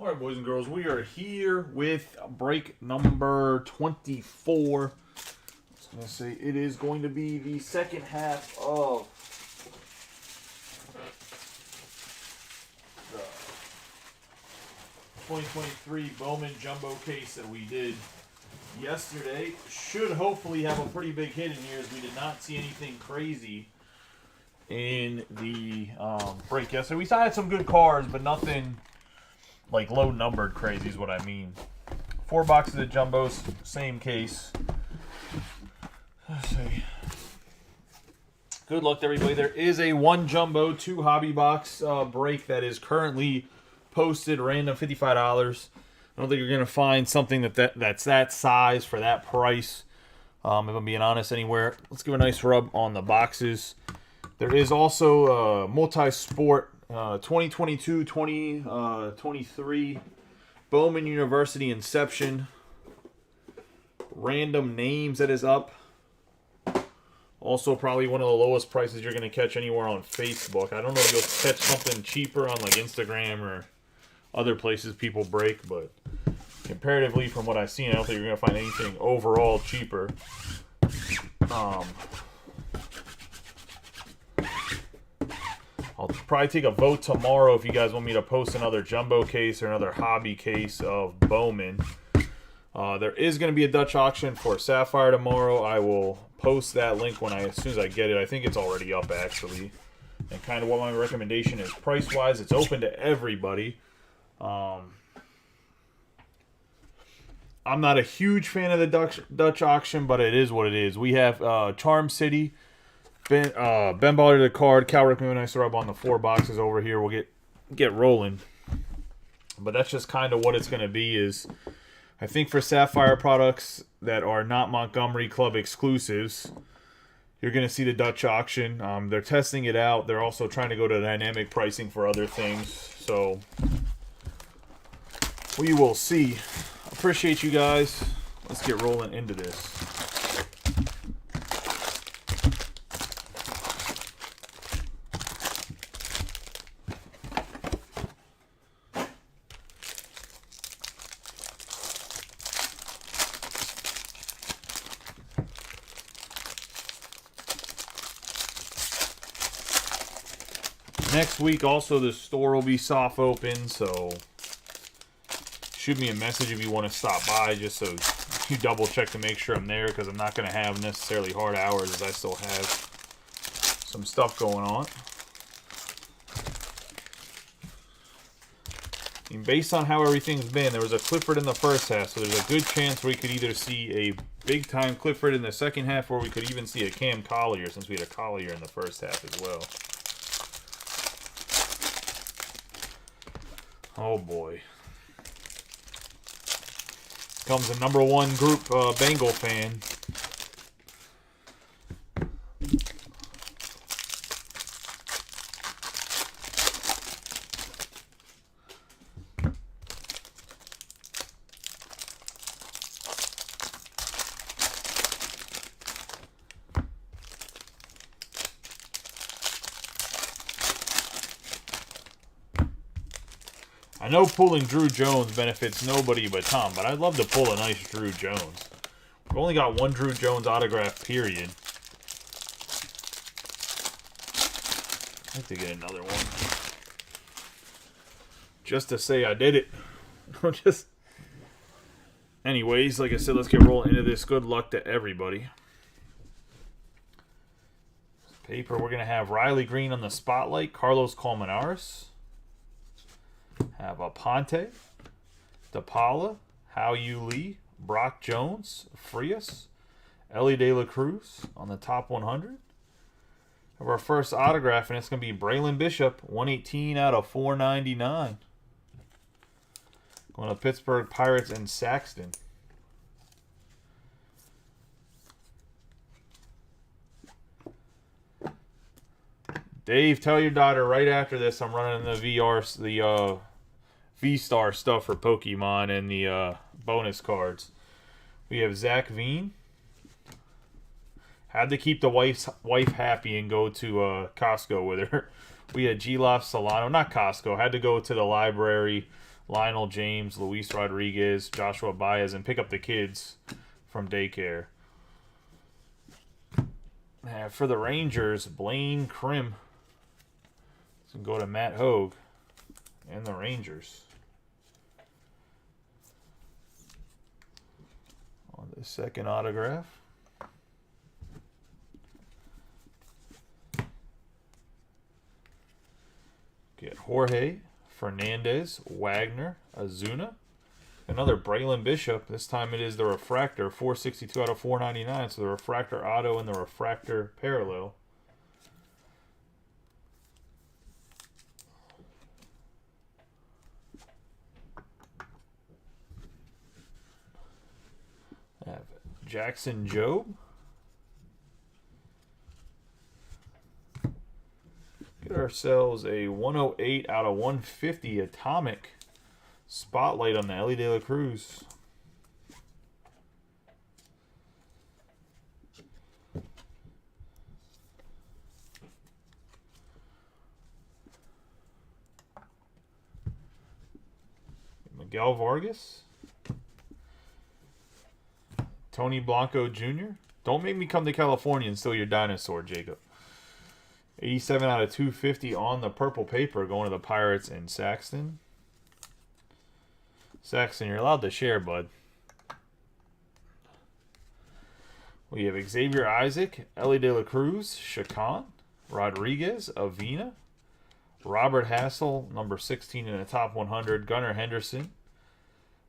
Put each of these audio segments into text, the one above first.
All right, boys and girls, we are here with break number 24. I was going to say it is going to be the second half of the 2023 Bowman Jumbo case that we did yesterday. Should hopefully have a pretty big hit in here, as we did not see anything crazy in the break yesterday. We still had some good cards, but nothing like low numbered crazy is what I mean. 4 boxes of jumbos, same case. Let's see. Good luck to everybody. There is a 1 jumbo, 2 hobby box break that is currently posted, random $55. I don't think you're gonna find something that's that size for that price. If I'm being honest, anywhere. Let's give a nice rub on the boxes. There is also a multi-sport 2022-2023 Bowman University Inception. Random names that is up. Also probably one of the lowest prices you're going to catch anywhere on Facebook. I don't know if you'll catch something cheaper on like Instagram or other places people break, but comparatively from what I've seen, I don't think you're going to find anything overall cheaper. I'll probably take a vote tomorrow if you guys want me to post another jumbo case or another hobby case of Bowman. There is going to be a Dutch auction for Sapphire tomorrow. I will post that link as soon as I get it. I think it's already up, actually. And kind of what my recommendation is price-wise. It's open to everybody. I'm not a huge fan of the Dutch auction, but it is what it is. We have Charm City. Ben Baller to the card. Cal recommended nice rub on the 4 boxes over here. We'll get rolling. But that's just kind of what it's going to be. Is I think for Sapphire products that are not Montgomery Club exclusives, you're going to see the Dutch auction. They're testing it out. They're also trying to go to dynamic pricing for other things. So we will see. Appreciate you guys. Let's get rolling into this. Next week, also, the store will be soft open, so shoot me a message if you want to stop by, just so you double check to make sure I'm there, because I'm not going to have necessarily hard hours, as I still have some stuff going on. I mean, based on how everything's been, there was a Clifford in the first half, so there's a good chance we could either see a big-time Clifford in the second half, or we could even see a Cam Collier, since we had a Collier in the first half as well. Oh boy. Comes a #1 group Bengal fan. I know pulling Drew Jones benefits nobody but Tom, but I'd love to pull a nice Drew Jones. We've only got 1 Drew Jones autograph, period. I'd like to get another one. Just to say I did it. Anyways, like I said, let's get rolling into this. Good luck to everybody. Paper, we're going to have Riley Green on the spotlight. Carlos Colmenares. Have a Ponte, DePaula, Hao Yu Lee, Brock Jones, Frias, Ellie De La Cruz on the top 100. Have our first autograph, and it's going to be Braylon Bishop, 118 out of 499. Going to Pittsburgh Pirates and Saxton. Dave, tell your daughter right after this I'm running the V-Star stuff for Pokemon and the bonus cards. We have Zach Veen. Had to keep the wife happy and go to Costco with her. We had G-Loft Solano. Not Costco. Had to go to the library. Lionel James, Luis Rodriguez, Joshua Baez, and pick up the kids from daycare. For the Rangers, Blaine Krim. So go to Matt Hogue and the Rangers. On the second autograph. Get Jorge, Fernandez, Wagner, Azuna. Another Braylon Bishop. This time it is the refractor, 462 out of 499. So the refractor auto and the refractor parallel. I have Jackson Jobe. Get ourselves a 108 out of 150 atomic spotlight on the Elly De La Cruz. Miguel Vargas. Tony Blanco Jr. Don't make me come to California and steal your dinosaur, Jacob. 87 out of 250 on the purple paper going to the Pirates and Saxton. Saxton, you're allowed to share, bud. We have Xavier Isaac, Elly De La Cruz, Chacon, Rodriguez, Avina, Robert Hassel, number 16 in the top 100, Gunnar Henderson,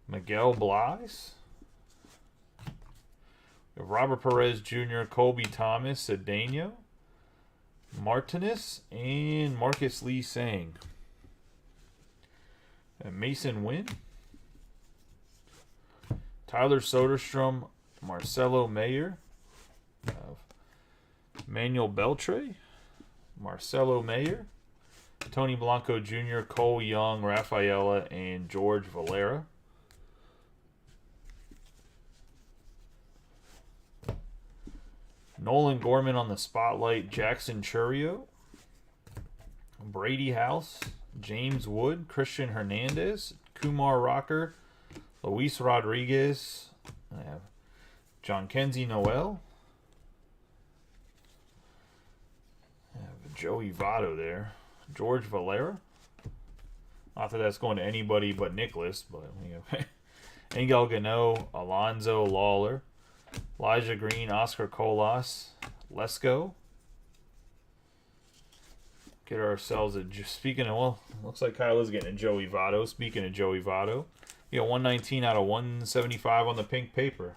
Miguel Blaise, Robert Perez Jr., Colby Thomas, Cedeno, Martinez, and Marcus Lee Sang. And Mason Wynn, Tyler Soderstrom, Marcelo Mayer, Manuel Beltre, Marcelo Mayer, Tony Blanco Jr., Cole Young, Rafaela, and George Valera. Nolan Gorman on the spotlight, Jackson Churio, Brady House, James Wood, Christian Hernandez, Kumar Rocker, Luis Rodriguez, I have John Kenzie Noel, I have Joey Votto there, George Valera. Not that that's going to anybody but Nicholas, but Angel Gano, Alonzo Lawler, Elijah Green, Oscar Colas, Lesko. Get ourselves a, speaking of, well, looks like Kyle is getting a Joey Votto. Speaking of Joey Votto, you got 119 out of 175 on the pink paper.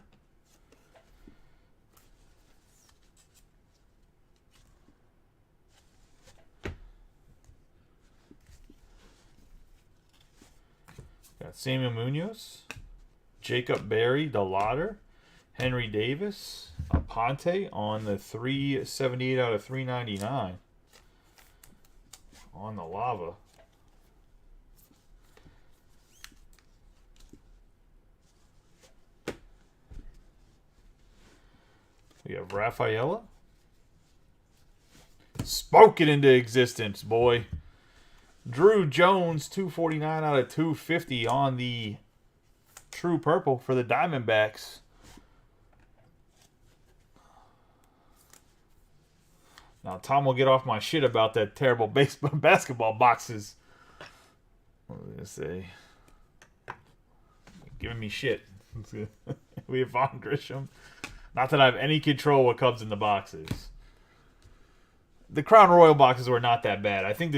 Got Samuel Munoz, Jacob Berry, DeLauder, Henry Davis, Aponte on the 378 out of 399 on the lava. We have Rafaela. Spoke it into existence, boy. Drew Jones, 249 out of 250 on the true purple for the Diamondbacks. Now, Tom will get off my shit about that terrible basketball boxes. What was I going to say? Giving me shit. We have Von Grisham. Not that I have any control what comes in the boxes. The Crown Royal boxes were not that bad. I think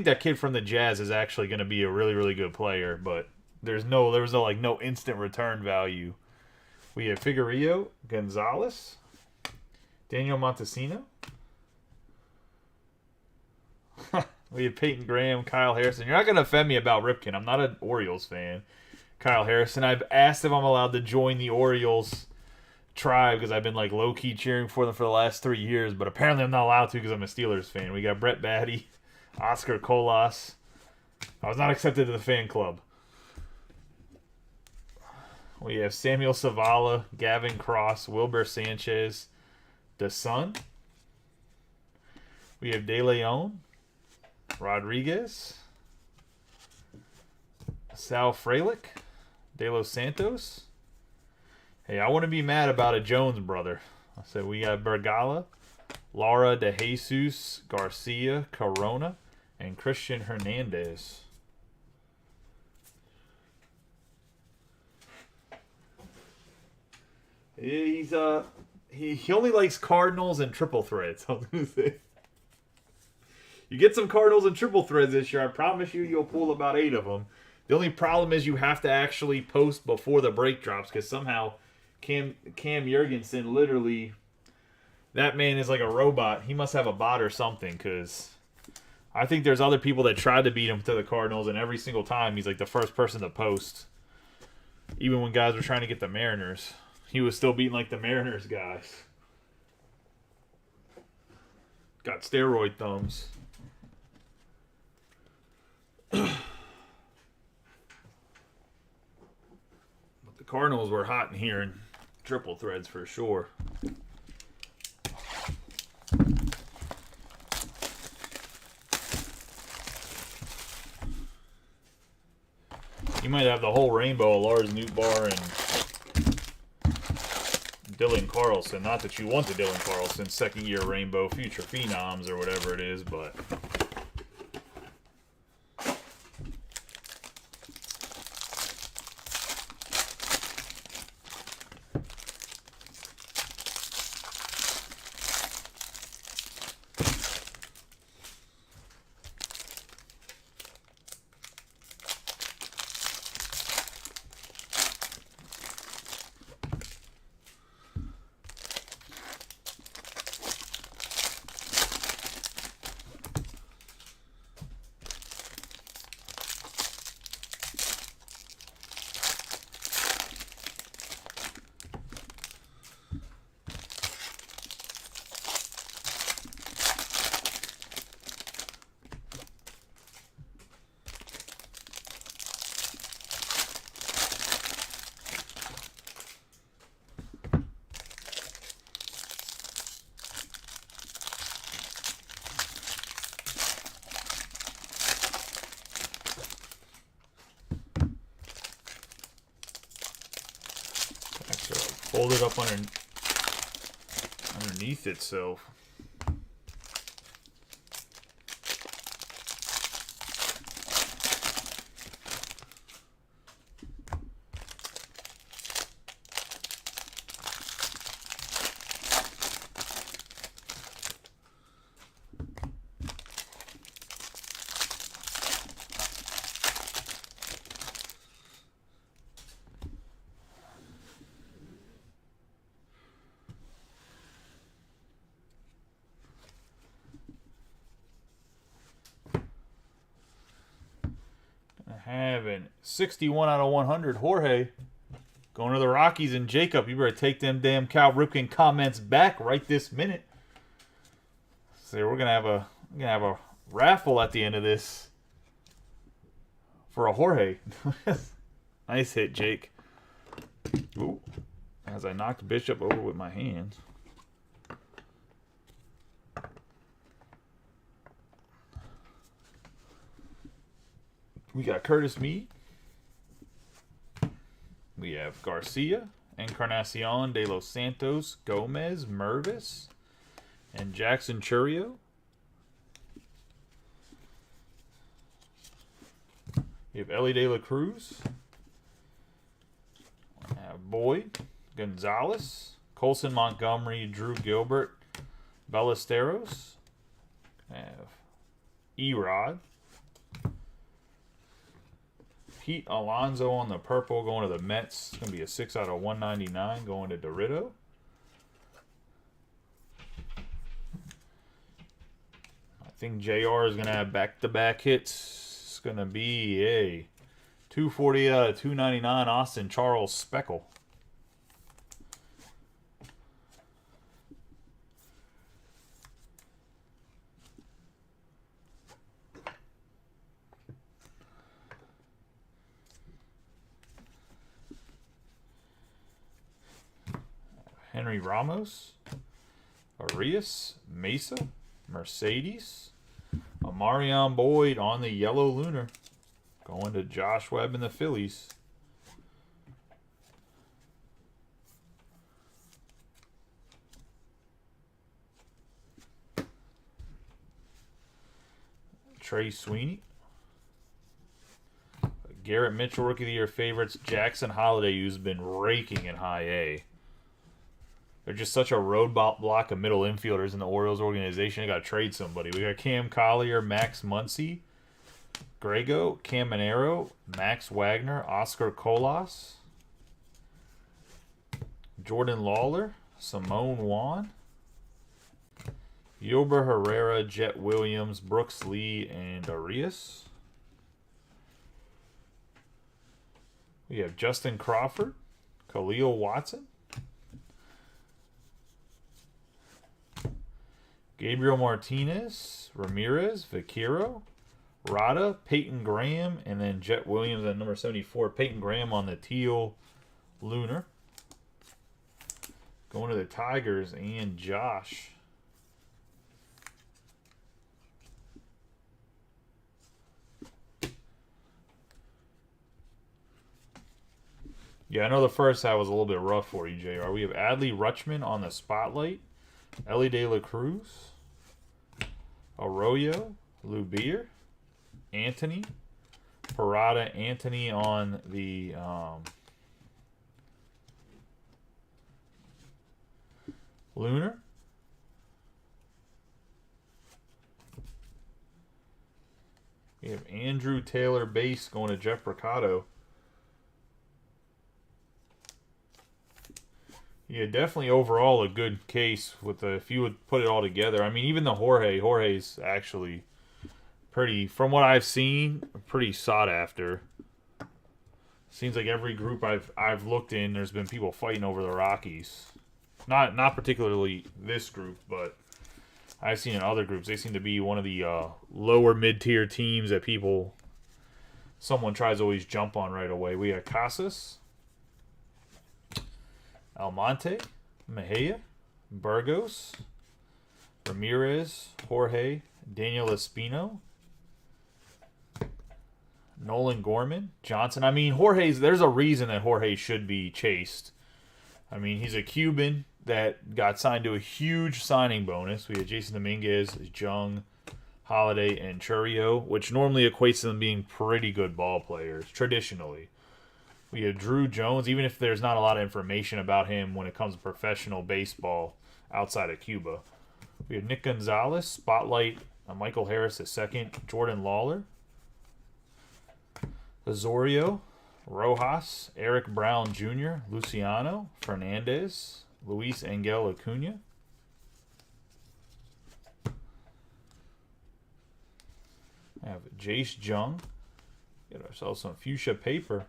that kid from the Jazz is actually going to be a really, really good player, but there was no instant return value. We have Figueroa, Gonzalez, Daniel Montesino. We have Peyton Graham, Kyle Harrison. You're not going to offend me about Ripken. I'm not an Orioles fan. Kyle Harrison. I've asked if I'm allowed to join the Orioles tribe because I've been like low-key cheering for them for the last 3 years, but apparently I'm not allowed to because I'm a Steelers fan. We got Brett Batty, Oscar Colas. I was not accepted to the fan club. We have Samuel Zavala, Gavin Cross, Wilber Sanchez, DeSun. We have De Leon, Rodriguez, Sal Frelick, De Los Santos. Hey, I wouldn't be mad about a Jones brother. I said we got Bergala, Lara De Jesus, Garcia, Corona, and Christian Hernandez. He's he only likes Cardinals and triple threads. I was gonna say. You get some Cardinals and triple threads this year, I promise you you'll pull about 8 of them. The only problem is you have to actually post before the break drops because somehow Cam Jurgensen literally, that man is like a robot. He must have a bot or something because I think there's other people that tried to beat him to the Cardinals and every single time he's like the first person to post. Even when guys were trying to get the Mariners, he was still beating like the Mariners guys. Got steroid thumbs. But the Cardinals were hot in here in triple threads for sure. You might have the whole rainbow of Lars Nootbaar and Dylan Carlson. Not that you want the Dylan Carlson second year rainbow future phenoms or whatever it is, but fold it up underneath itself. Having 61 out of 100, Jorge. Going to the Rockies, and Jacob, you better take them damn Cal Ripken comments back right this minute. So we're gonna have a raffle at the end of this for a Jorge. Nice hit, Jake. Ooh, as I knocked Bishop over with my hands. We got Curtis Mead. We have Garcia, Encarnacion, De Los Santos, Gomez, Mervis, and Jackson Churio. We have Ellie De La Cruz. We have Boyd, Gonzalez, Colson Montgomery, Drew Gilbert, Ballesteros. We have Erod. Pete Alonso on the purple going to the Mets. It's going to be a 6 out of 199 going to Dorito. I think JR is going to have back-to-back hits. It's going to be a 240 out of 299 Austin Charles Speckle. Henry Ramos, Arias, Mesa, Mercedes, Amarion Boyd on the yellow lunar. Going to Josh Webb and the Phillies. Trey Sweeney. Garrett Mitchell, Rookie of the Year favorites. Jackson Holiday, who's been raking in high A. They're just such a roadblock of middle infielders in the Orioles organization. I got to trade somebody. We got Cam Collier, Max Muncy, Grego, Cam Minero, Max Wagner, Oscar Colas, Jordan Lawler, Simone Juan, Yolber Herrera, Jet Williams, Brooks Lee, and Arias. We have Justin Crawford, Khalil Watson, Gabriel Martinez, Ramirez, Vaquero, Rada, Peyton Graham, and then Jet Williams at number 74. Peyton Graham on the teal lunar. Going to the Tigers and Josh. Yeah, I know the first half was a little bit rough for you, JR. We have Adley Rutschman on the spotlight. Ellie De La Cruz. Arroyo. Lubier. Anthony. Parada Anthony on the lunar. We have Andrew Taylor base going to Jeff Mercado. Yeah, definitely overall a good case with if you would put it all together. I mean, even the Jorge's actually pretty, from what I've seen, pretty sought after. Seems like every group I've looked in, there's been people fighting over the Rockies. Not particularly this group, but I've seen in other groups. They seem to be one of the lower mid-tier teams that someone tries to always jump on right away. We have Casas, Almonte, Mejia, Burgos, Ramirez, Jorge, Daniel Espino, Nolan Gorman, Johnson. I mean, there's a reason that Jorge should be chased. I mean, he's a Cuban that got signed to a huge signing bonus. We had Jason Dominguez, Jung, Holiday, and Churio, which normally equates to them being pretty good ball players, traditionally. We have Drew Jones, even if there's not a lot of information about him when it comes to professional baseball outside of Cuba. We have Nick Gonzalez, Spotlight, Michael Harris II, Jordan Lawler, Azorio, Rojas, Eric Brown Jr., Luciano, Fernandez, Luis Angel Acuna. I have Jace Jung. Get ourselves some fuchsia paper.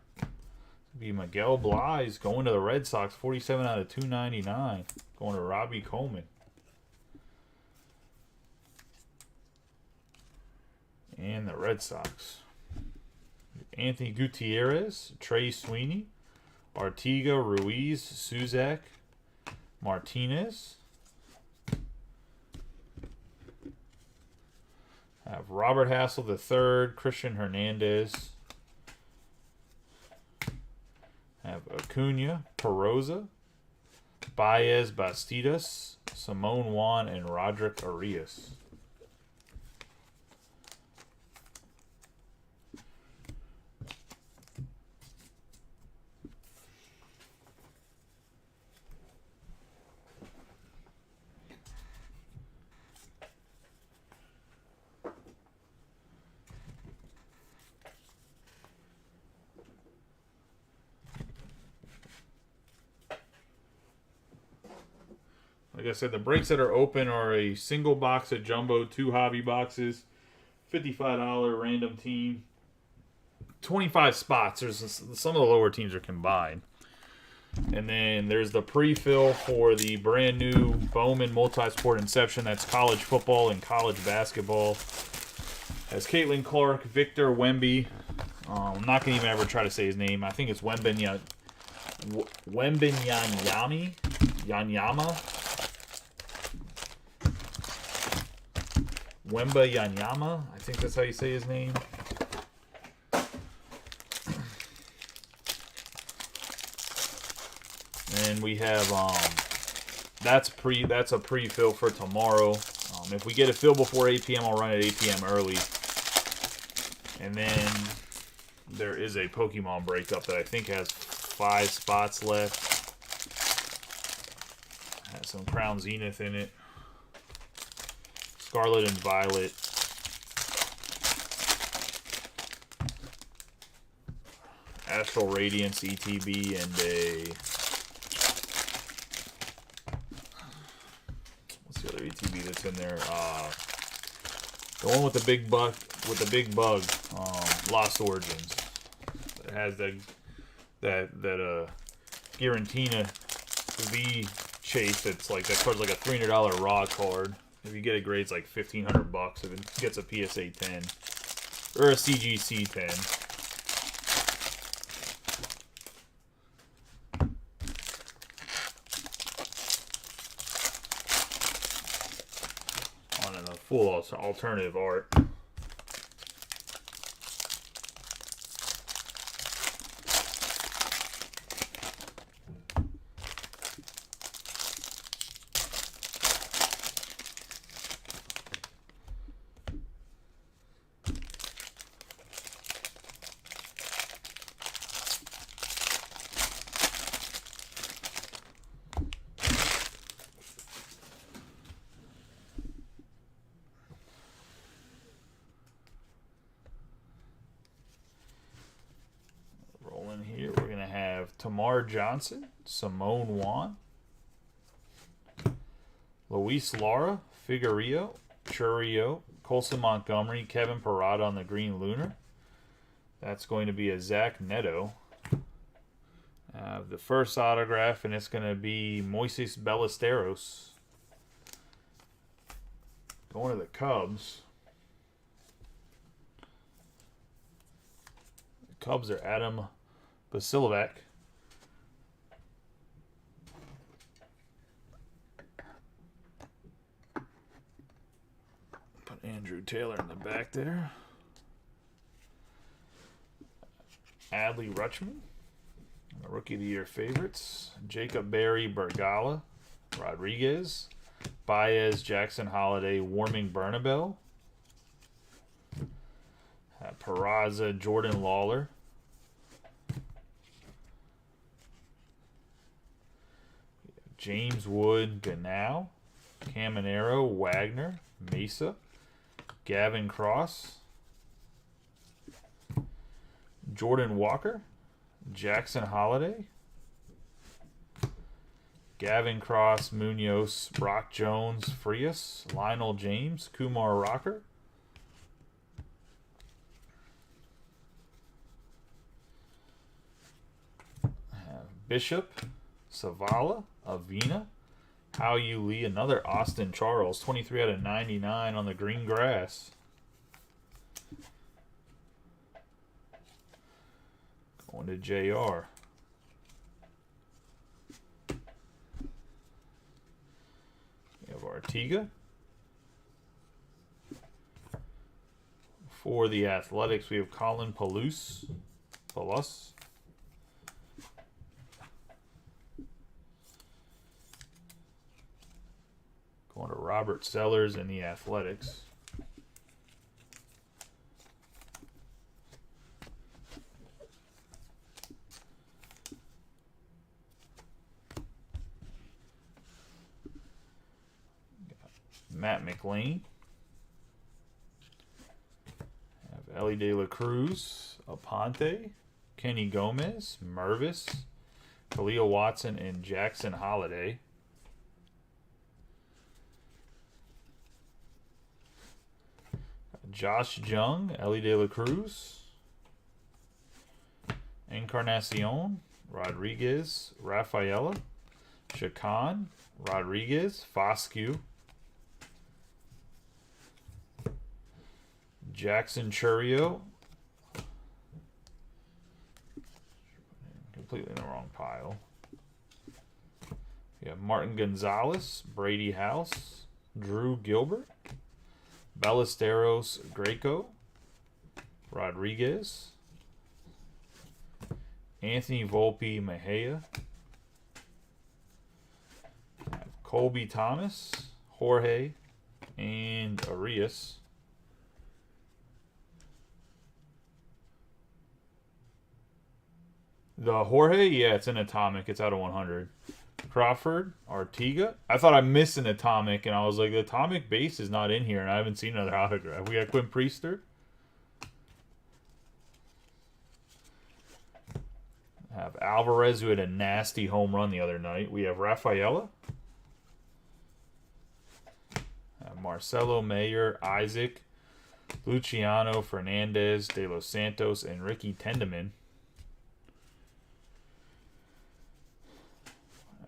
Be Miguel Blige going to the Red Sox, 47 out of 299. Going to Robbie Coleman. And the Red Sox. Anthony Gutierrez, Trey Sweeney, Artiga, Ruiz, Suzak, Martinez. I have Robert Hassel III, Christian Hernandez. I have Acuna, Perosa, Baez, Bastidas, Simone Juan, and Roderick Arias. Like I said, the breaks that are open are a single box of jumbo, 2 hobby boxes, $55 random team, 25 spots. Some of the lower teams are combined. And then there's the pre-fill for the brand new Bowman Multi-Sport Inception. That's college football and college basketball. Has Caitlin Clark, Victor Wemby. I'm not going to even ever try to say his name. I think it's Wembenyama. Wemba Yanyama, I think that's how you say his name. then we have that's a pre-fill for tomorrow. If we get a fill before 8 p.m., I'll run at 8 p.m. early. And then there is a Pokemon breakup that I think has 5 spots left. Has some Crown Zenith in it. Scarlet and Violet. Astral Radiance ETB and a... What's the other ETB that's in there? The one with the big bug, Lost Origins. It has that Giratina V chase that's like, that card's like a $300 raw card. If you get it, grades like $1,500 if it gets a PSA 10 or a CGC 10. On a full alternative art. Here we're going to have Tamar Johnson, Simone Wan, Luis Lara, Figueroa, Churio, Colson Montgomery, Kevin Parada on the Green Lunar. That's going to be a Zach Neto. The first autograph, and it's going to be Moises Ballesteros. Going to the Cubs. The Cubs are Adam Basilovac. Put Andrew Taylor in the back there. Adley Rutschman, the Rookie of the Year favorites. Jacob Berry, Bergala, Rodriguez, Baez, Jackson Holiday, Warming Bernabel, Peraza, Jordan Lawler, James Wood, Ganau, Caminero, Wagner, Mesa, Gavin Cross, Jordan Walker, Jackson Holiday, Gavin Cross, Munoz, Brock Jones, Frias, Lionel James, Kumar Rocker, Bishop, Savala, Avina, How You Lee, another Austin Charles, 23 out of 99 on the green grass. Going to JR. We have Artiga. For the Athletics, we have Colin Palus. Going to Robert Sellers in the Athletics. Matt McLean. Have Ellie De La Cruz, Aponte, Kenny Gomez, Mervis, Khalil Watson, and Jackson Holiday. Josh Jung, Ellie De La Cruz, Encarnacion, Rodriguez, Rafaela, Chacon, Rodriguez, Foscue, Jackson Churio, completely in the wrong pile. You have Martin Gonzalez, Brady House, Drew Gilbert, Ballesteros Greco, Rodriguez, Anthony Volpe Mejia, Colby Thomas, Jorge, and Arias. The Jorge, yeah, it's an atomic. It's out of 100. Crawford, Artiga. I thought I missed an atomic, and I was like, the atomic base is not in here, and I haven't seen another autograph. We got Quinn Priester. Have Alvarez, who had a nasty home run the other night. We have Rafaela. Have Marcelo Mayer, Isaac, Luciano, Fernandez, De Los Santos, and Ricky Tendeman.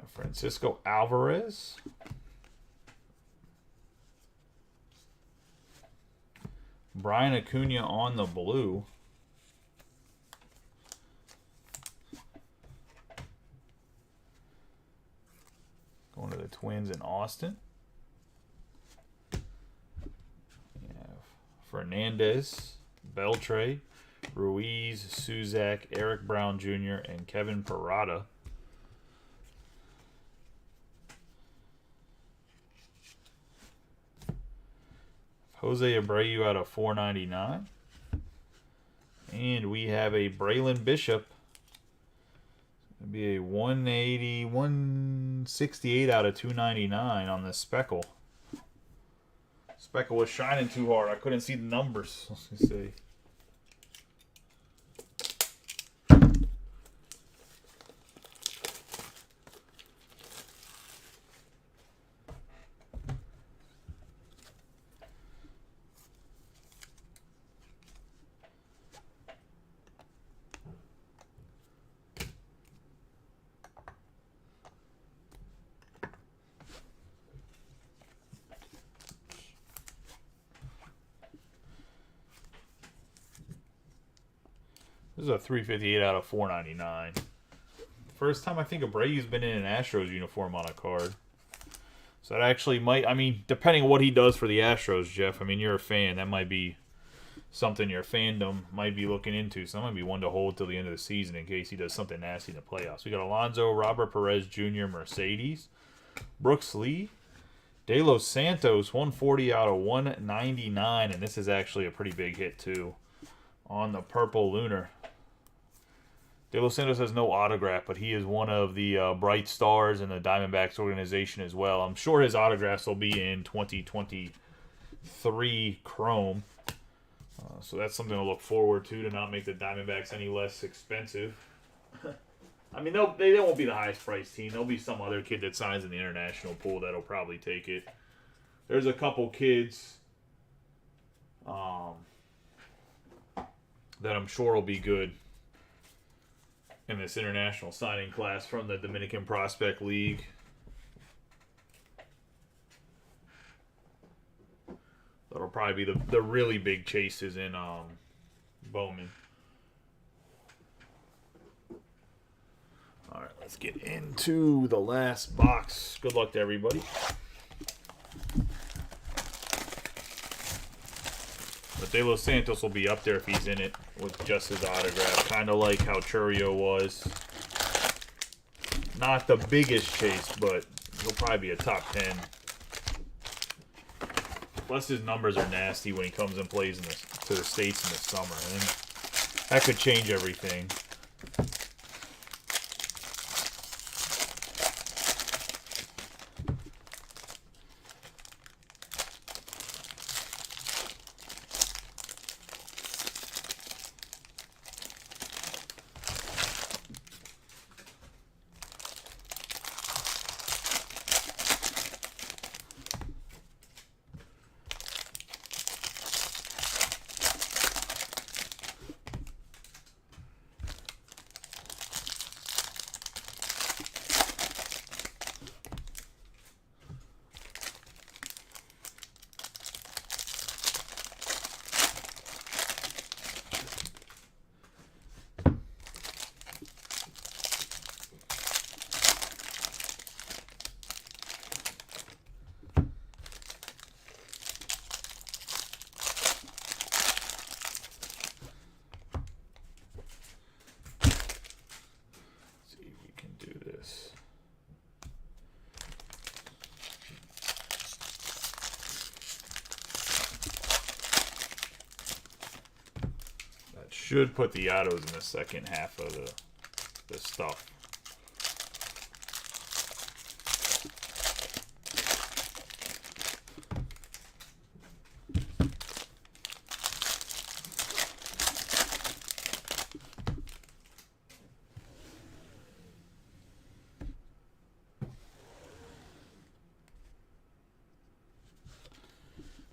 Francisco Alvarez. Brian Acuna on the blue. Going to the Twins in Austin. We have Fernandez, Beltre, Ruiz, Suzak, Eric Brown Jr., and Kevin Parada. Jose Abreu out of 499. And we have a Braylon Bishop. It'll be a 180, 168 out of 299 on this Speckle. Speckle was shining too hard. I couldn't see the numbers. Let's see. This is a 358 out of 499. First time I think Abreu's been in an Astros uniform on a card. So that actually might, I mean, depending on what he does for the Astros, Jeff, I mean, you're a fan. That might be something your fandom might be looking into. So that might be one to hold till the end of the season in case he does something nasty in the playoffs. We got Alonso, Robert Perez Jr., Mercedes, Brooks Lee, De Los Santos, 140 out of 199. And this is actually a pretty big hit, too, on the Purple Lunar. De Los Santos has no autograph, but he is one of the bright stars in the Diamondbacks organization as well. I'm sure his autographs will be in 2023 Chrome. So that's something to look forward to not make the Diamondbacks any less expensive. I mean, they won't be the highest priced team. There'll be some other kid that signs in the international pool that'll probably take it. There's a couple kids that I'm sure will be good in this international signing class from the Dominican Prospect League. That'll probably be the really big chases in Bowman. All right, let's get into the last box. Good luck to everybody. But De Los Santos will be up there if he's in it with just his autograph. Kind of like how Churio was. Not the biggest chase, but he'll probably be a top 10. Plus his numbers are nasty when he comes and plays to the States in the summer. And that could change everything. Should put the autos in the second half of the stuff.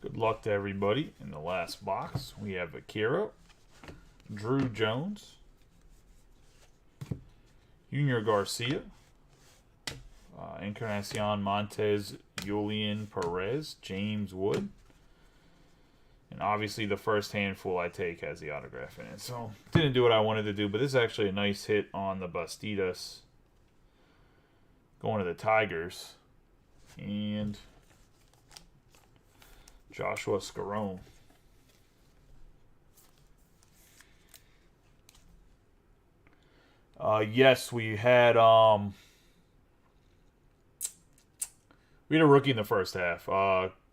Good luck to everybody in the last box. We have Akira, Drew Jones, Junior Garcia, Encarnacion Montes, Julian Perez, James Wood. And obviously the first handful I take has the autograph in it. So didn't do what I wanted to do, but this is actually a nice hit on the Bastidas going to the Tigers. And Joshua Scarone. Yes, we had a rookie in the first half.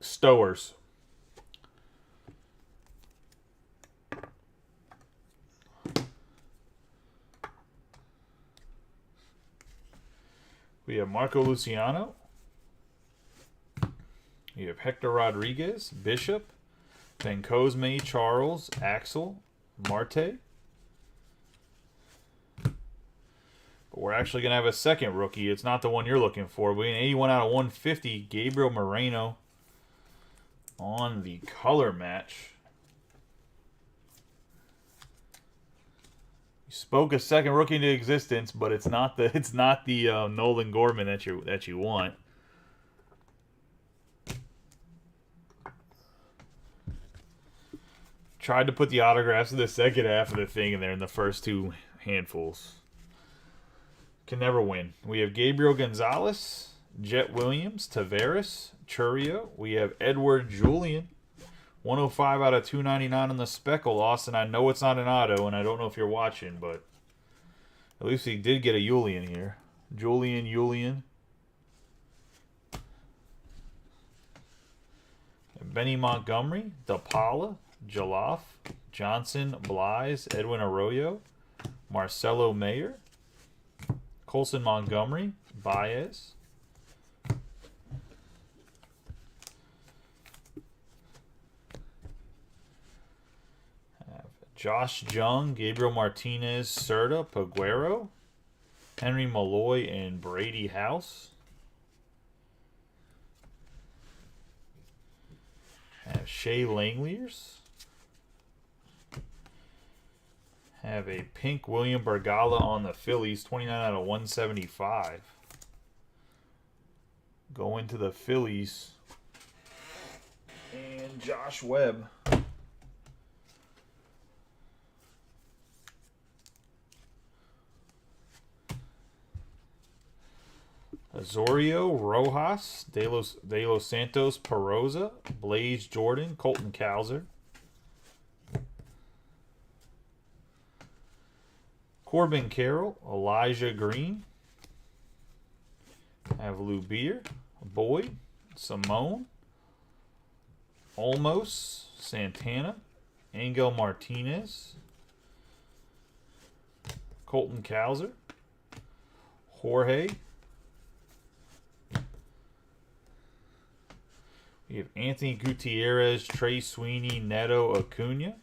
Stowers. We have Marco Luciano. You have Hector Rodriguez, Bishop, then Cosme, Charles, Axel, Marte. But we're actually going to have a second rookie. It's not the one you're looking for. We have an 81 out of 150, Gabriel Moreno on the color match. You spoke a second rookie into existence, but it's not the Nolan Gorman that you want. Tried to put the autographs in the second half of the thing in there in the first two handfuls. Can never win. We have Gabriel Gonzalez, Jet Williams, Tavares, Churio. We have Edward Julian, 105 out of 299 on the Speckle. Austin, I know it's not an auto, and I don't know if you're watching, but at least he did get a Julian here. Julian. Benny Montgomery, DePaula, Jaloff, Johnson, Blyes, Edwin Arroyo, Marcelo Mayer, Colson Montgomery, Baez, Josh Jung, Gabriel Martinez, Serta, Paguero, Henry Malloy, and Brady House. Have Shea Langeliers. Have a pink William Bergala on the Phillies, 29 out of 175. Go into the Phillies. And Josh Webb. Azorio, Rojas, De Los Santos, Peroza, Blaze Jordan, Colton Cowser. Corbin Carroll, Elijah Green. Have Lou Beer, Boyd, Simone, Olmos, Santana, Angel Martinez, Colton Cowser, Jorge. We have Anthony Gutierrez, Trey Sweeney, Neto, Acuna,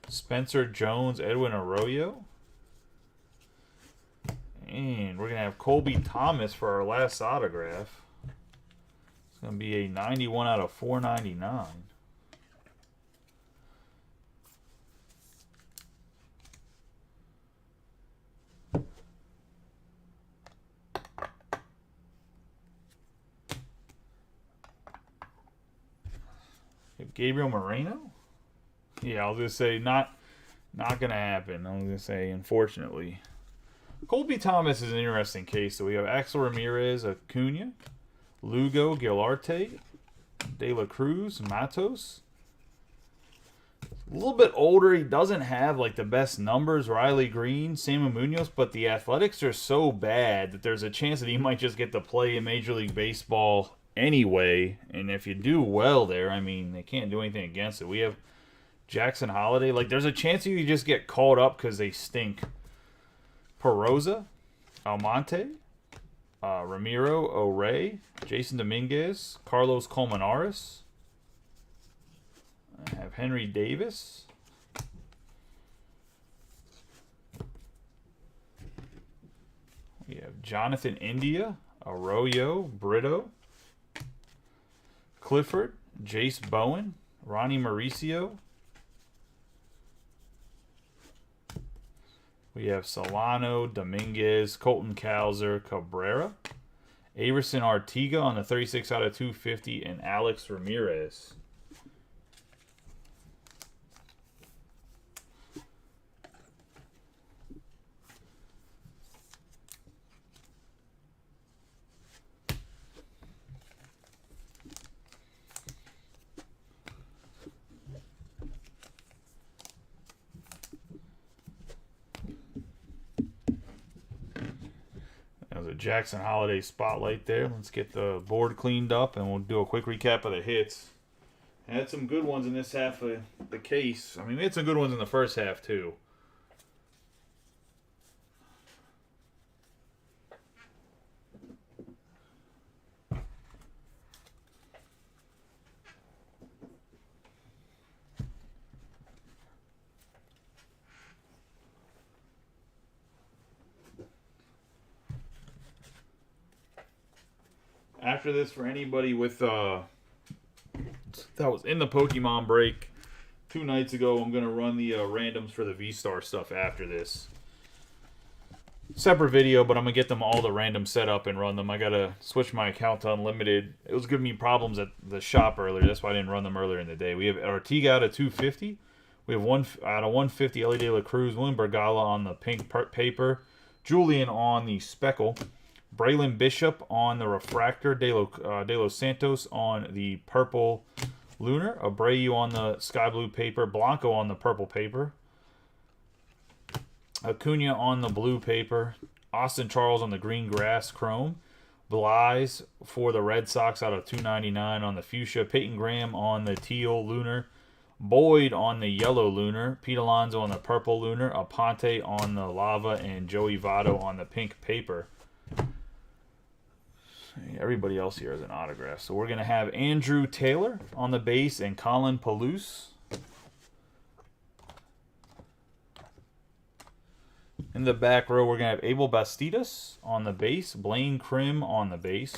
Spencer Jones, Edwin Arroyo. And we're going to have Colby Thomas for our last autograph. It's going to be a 91 out of 499. Gabriel Moreno? Yeah, I was going to say not going to happen. I was going to say, unfortunately. Colby Thomas is an interesting case. So we have Axel Ramirez, Acuna, Lugo, Gilarte, De La Cruz, Matos. A little bit older. He doesn't have like the best numbers. Riley Green, Samuel Munoz, but the athletics are so bad that there's a chance that he might just get to play in Major League Baseball anyway. And if you do well there, I mean, they can't do anything against it. We have Jackson Holiday. Like, there's a chance you could just get called up because they stink. Perosa, Almonte, Ramiro, O'Ray, Jason Dominguez, Carlos Colmenares. I have Henry Davis. We have Jonathan India, Arroyo, Brito, Clifford, Jace Bowen, Ronnie Mauricio. We have Solano, Dominguez, Colton Cowser, Cabrera, Averson Artiga on the 36 out of 250, and Alex Ramirez. There's a Jackson Holiday spotlight there. Let's get the board cleaned up, and we'll do a quick recap of the hits. I had some good ones in this half of the case. I mean, we had some good ones in the first half, too. After this, for anybody with that was in the Pokemon break 2 nights ago, I'm going to run the randoms for the V-Star stuff after this. Separate video, but I'm going to get them all the random set up and run them. I got to switch my account to unlimited. It was giving me problems at the shop earlier. That's why I didn't run them earlier in the day. We have Artiga out of 250. We have one out of 150, Ellie De La Cruz, William Bergala on the pink paper, Julian on the speckle, Braylon Bishop on the refractor, De Los Santos on the purple lunar, Abreu on the sky blue paper, Blanco on the purple paper, Acuna on the blue paper, Austin Charles on the green grass chrome, Blyes for the Red Sox out of 299 on the fuchsia, Peyton Graham on the teal lunar, Boyd on the yellow lunar, Pete Alonso on the purple lunar, Aponte on the lava, and Joey Votto on the pink paper. Everybody else here has an autograph. So we're going to have Andrew Taylor on the base and Colin Palouse. In the back row, we're going to have Abel Bastidas on the base, Blaine Krim on the base,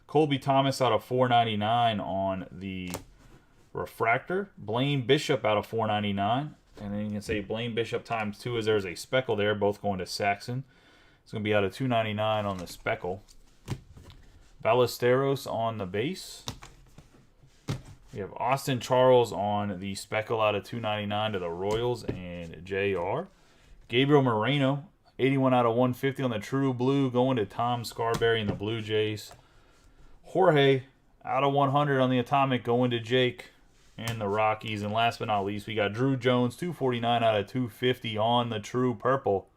Colby Thomas out of 499 on the refractor, Blaine Bishop out of 499, and then you can say Blaine Bishop times 2 as there's a speckle there, both going to Saxon. It's going to be out of 299 on the speckle. Ballesteros on the base. We have Austin Charles on the speckle out of 299 to the Royals and JR. Gabriel Moreno, 81 out of 150 on the True Blue, going to Tom Scarberry and the Blue Jays. Jorge, out of 100 on the Atomic, going to Jake and the Rockies. And last but not least, we got Drew Jones, 249 out of 250 on the True Purple.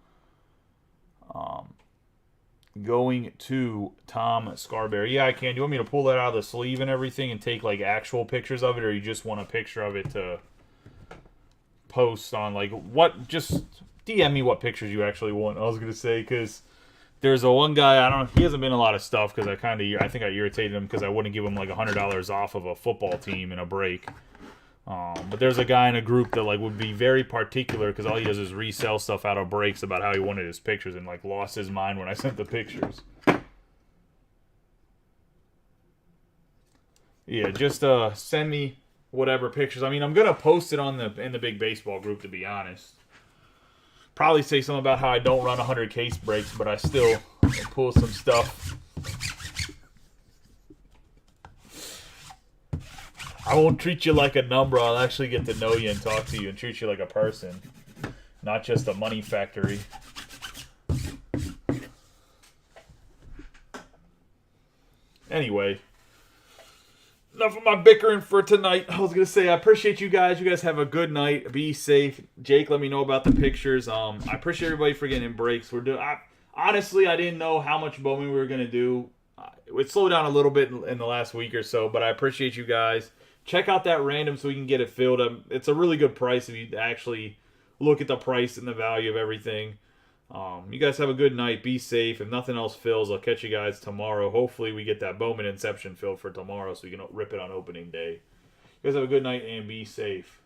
Going to Tom Scarberry. Yeah, I can. Do you want me to pull that out of the sleeve and everything and take, like, actual pictures of it, or you just want a picture of it to post on, like, what? Just DM me what pictures you actually want. I was going to say, because there's a one guy, I don't know, he hasn't been in a lot of stuff because I think I irritated him because I wouldn't give him, like, $100 off of a football team in a break. But there's a guy in a group that, like, would be very particular because all he does is resell stuff out of breaks about how he wanted his pictures and, like, lost his mind when I sent the pictures. Yeah, just send me whatever pictures. I mean, I'm gonna post it in the big baseball group, to be honest. Probably say something about how I don't run 100 case breaks, but I still pull some stuff. I won't treat you like a number. I'll actually get to know you and talk to you and treat you like a person, not just a money factory. Anyway, enough of my bickering for tonight. I was going to say, I appreciate you guys. You guys have a good night. Be safe. Jake, let me know about the pictures. I appreciate everybody for getting in breaks. Honestly, I didn't know how much Bowman we were going to do. It slowed down a little bit in the last week or so, but I appreciate you guys. check out that random so we can get it filled. It's a really good price if you actually look at the price and the value of everything. You guys have a good night. Be safe. If nothing else fills, I'll catch you guys tomorrow. Hopefully we get that Bowman Inception filled for tomorrow so we can rip it on opening day. You guys have a good night and be safe.